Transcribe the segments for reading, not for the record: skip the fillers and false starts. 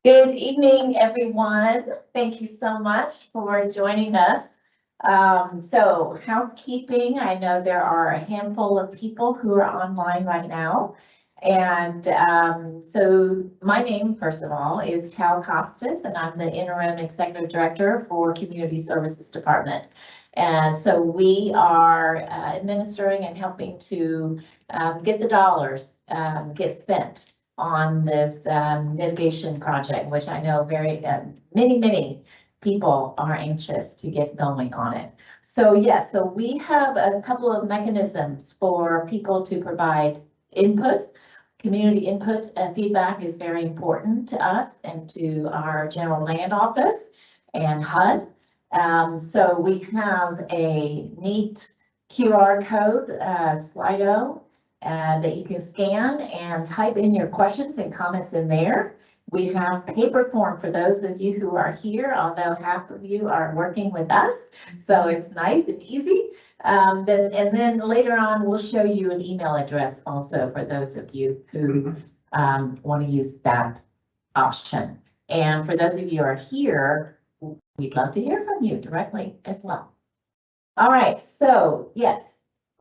Good evening, everyone. Thank you so much for joining us. So housekeeping, I know there are a handful of people who are online right now. And so my name, first of all, is Tal Costas, and I'm the Interim Executive Director for Community Services Department. And so we are administering and helping to get the dollars get spent on this mitigation project, which I know many people are anxious to get going on it. So yes, so we have a couple of mechanisms for people to provide input. Community input and feedback is very important to us and to our general land office and HUD. So we have a neat QR code, Slido, that you can scan and type in your questions and comments in there. We have paper form for those of you who are here, although half of you are working with us. So it's nice and easy. And then later on, we'll show you an email address also for those of you who want to use that option. And for those of you who are here, we'd love to hear from you directly as well. All right, so yes,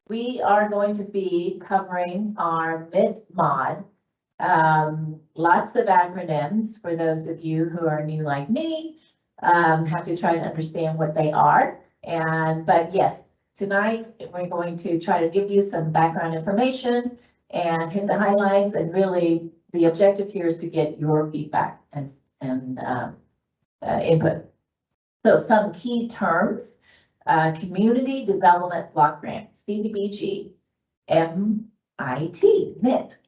we are going to be covering our MIT-MOD. Lots of acronyms for those of you who are new like me, have to try to understand what they are. But yes, tonight we're going to try to give you some background information and hit the highlights, and really the objective here is to get your feedback and input. So some key terms. Community Development Block Grant, CDBG-MIT, MIT,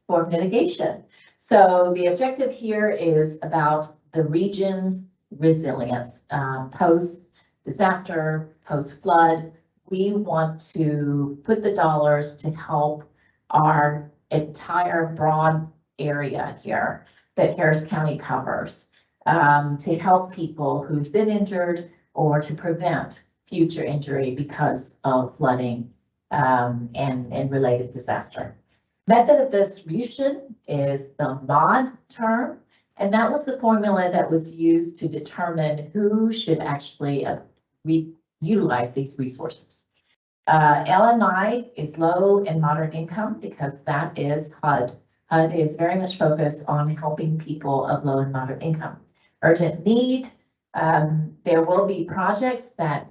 for mitigation. So the objective here is about the region's resilience, post-disaster, post-flood. We want to put the dollars to help our entire broad area here that Harris County covers, to help people who've been injured or to prevent future injury because of flooding and related disaster. Method of distribution is the MOD term, and that was the formula that was used to determine who should actually utilize these resources. LMI is low and moderate income because that is HUD. HUD is very much focused on helping people of low and moderate income. Urgent need, there will be projects that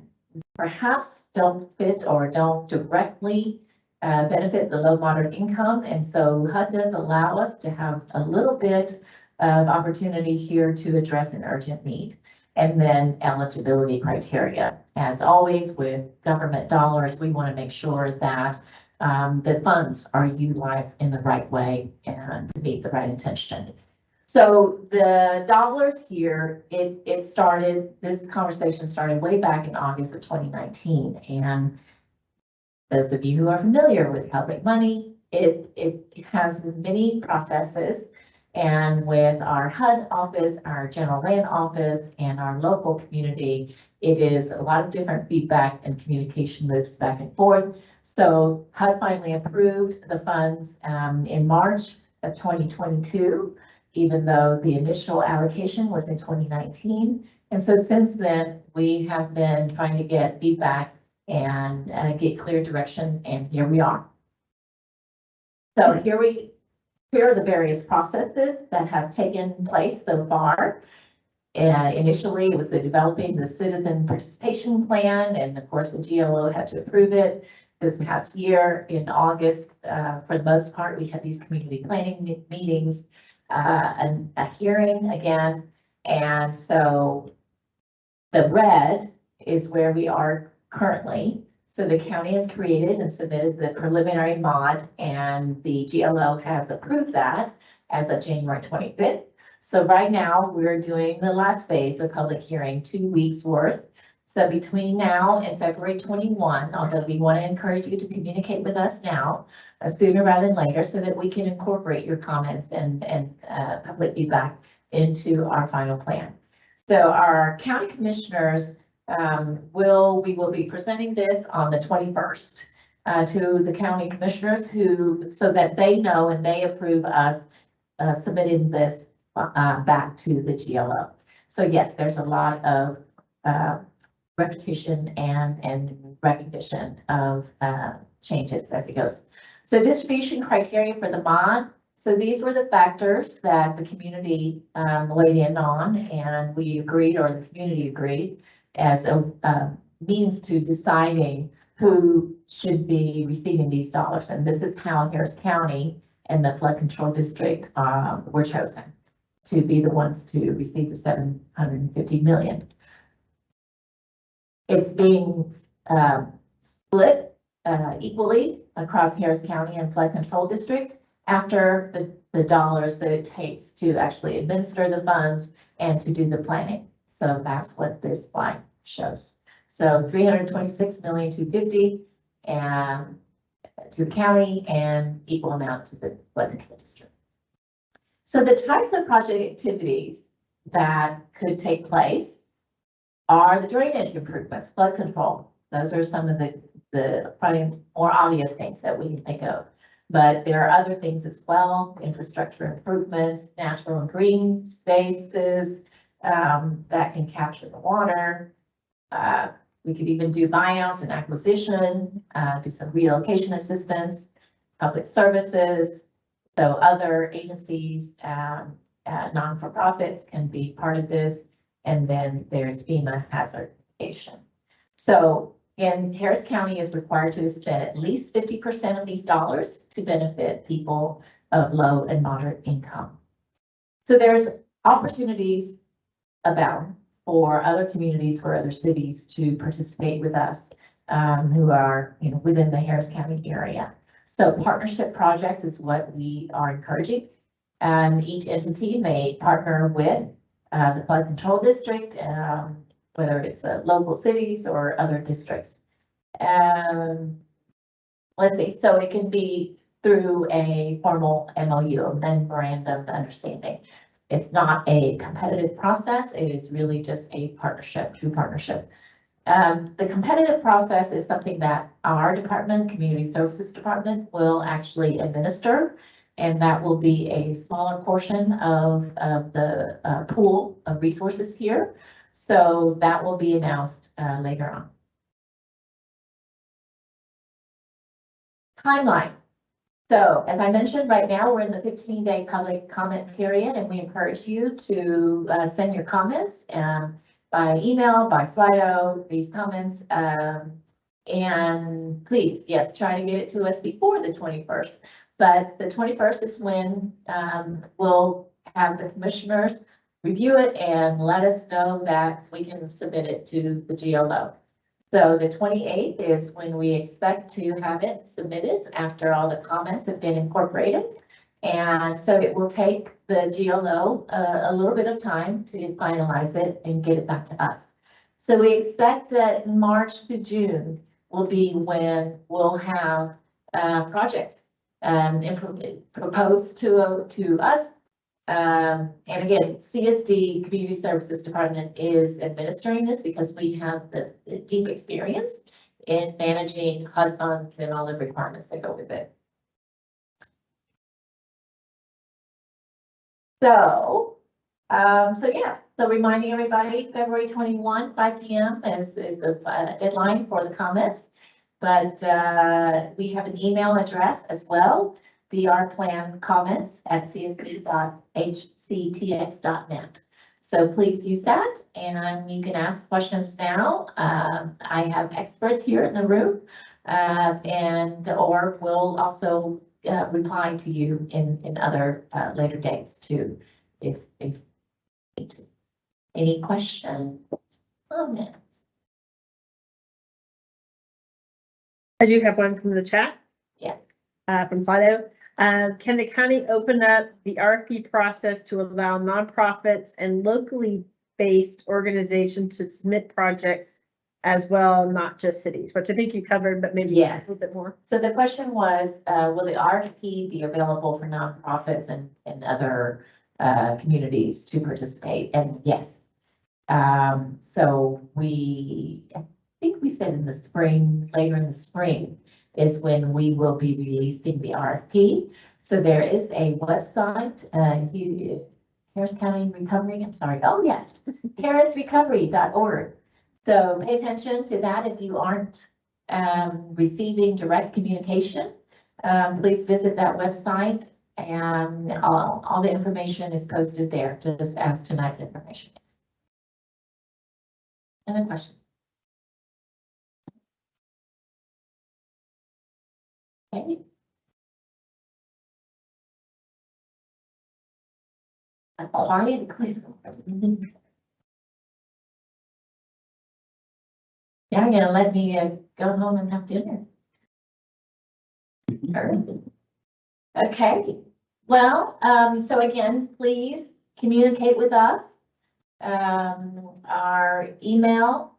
perhaps don't fit or don't directly benefit the low moderate income. And so HUD does allow us to have a little bit of opportunity here to address an urgent need. And then eligibility criteria. As always with government dollars, we want to make sure that the funds are utilized in the right way and to meet the right intention. So the dollars here, this conversation started way back in August of 2019. And those of you who are familiar with public money, it has many processes. And with our HUD office, our general land office, and our local community, it is a lot of different feedback and communication loops back and forth. So HUD finally approved the funds in March of 2022. Even though the initial allocation was in 2019. And so since then, we have been trying to get feedback and get clear direction, and here we are. So here are the various processes that have taken place so far. Initially, it was developing the citizen participation plan, and of course the GLO had to approve it. This past year in August, for the most part, we had these community planning meetings. A hearing again, and so the red is where we are currently. So the county has created and submitted the preliminary MOD, and the GLO has approved that as of January 25th. So right now we're doing the last phase of public hearing, 2 weeks worth. So between now and February 21, although we want to encourage you to communicate with us now, sooner rather than later, so that we can incorporate your comments and public feedback into our final plan. So our county commissioners we will be presenting this on the 21st to the county commissioners so that they know and they approve us submitting this back to the GLO. So yes, there's a lot of repetition and recognition of changes as it goes. So distribution criteria for the bond. So these were the factors that the community weighed in on, and we agreed, or the community agreed, as a means to deciding who should be receiving these dollars. And this is how Harris County and the flood control district were chosen to be the ones to receive the $750 million. It's being split equally across Harris County and flood control district after the dollars that it takes to actually administer the funds and to do the planning. So that's what this slide shows. So 326,250,000 and to the county and equal amount to the flood control district. So the types of project activities that could take place are the drainage improvements, flood control. Those are some of the probably more obvious things that we can think of. But there are other things as well, infrastructure improvements, natural and green spaces that can capture the water. We could even do buyouts and acquisition, do some relocation assistance, public services. So other agencies, non-for-profits can be part of this. And then there's FEMA hazard mitigation. So again, Harris County is required to spend at least 50% of these dollars to benefit people of low and moderate income. So there's opportunities abound for other communities, for other cities to participate with us who are within the Harris County area. So partnership projects is what we are encouraging. Each entity may partner with the flood control district, whether it's local cities or other districts. Let's see, so it can be through a formal MOU, a memorandum of understanding. It's not a competitive process. It is really just a partnership, true partnership. The competitive process is something that our department, Community Services Department, will actually administer. And that will be a smaller portion of the pool of resources here. So that will be announced later on. Timeline. So as I mentioned, right now we're in the 15-day public comment period, and we encourage you to send your comments by email, by Slido, these comments. And please, yes, try to get it to us before the 21st. But the 21st is when we'll have the commissioners review it and let us know that we can submit it to the GLO. So the 28th is when we expect to have it submitted after all the comments have been incorporated. And so it will take the GLO a little bit of time to finalize it and get it back to us. So we expect that March to June will be when we'll have projects proposed to us. And again, CSD, Community Services Department, is administering this because we have the deep experience in managing HUD funds and all the requirements that go with it. So yes, so reminding everybody, February 21, 5 p.m. is the deadline for the comments. But we have an email address as well, drplancomments@csd.hctx.net. So please use that, and you can ask questions now. I have experts here in the room, or we'll also reply to you in other later dates too, if need to. Any questions, comments? I do have one from the chat. Yes. From Slido. Can the county open up the RFP process to allow nonprofits and locally based organizations to submit projects as well, not just cities, which I think you covered, but maybe yes, a little bit more. So the question was, will the RFP be available for nonprofits and other communities to participate? And yes. So I think we said in the spring, later in the spring, is when we will be releasing the RFP. So there is a website, Harris County Recovery, I'm sorry, oh yes, harrisrecovery.org. So pay attention to that if you aren't receiving direct communication. Please visit that website, and all the information is posted there, just as tonight's information is. Any question? Okay. A quiet quit. Now you're gonna let me go home and have dinner. Okay, well, so again, please communicate with us. Our email,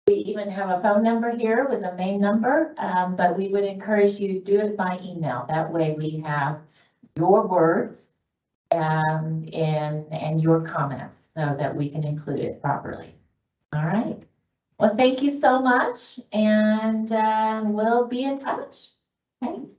we even have a phone number here with a main number, but we would encourage you to do it by email. That way we have your words and your comments so that we can include it properly. All right. Well, thank you so much, and we'll be in touch. Thanks.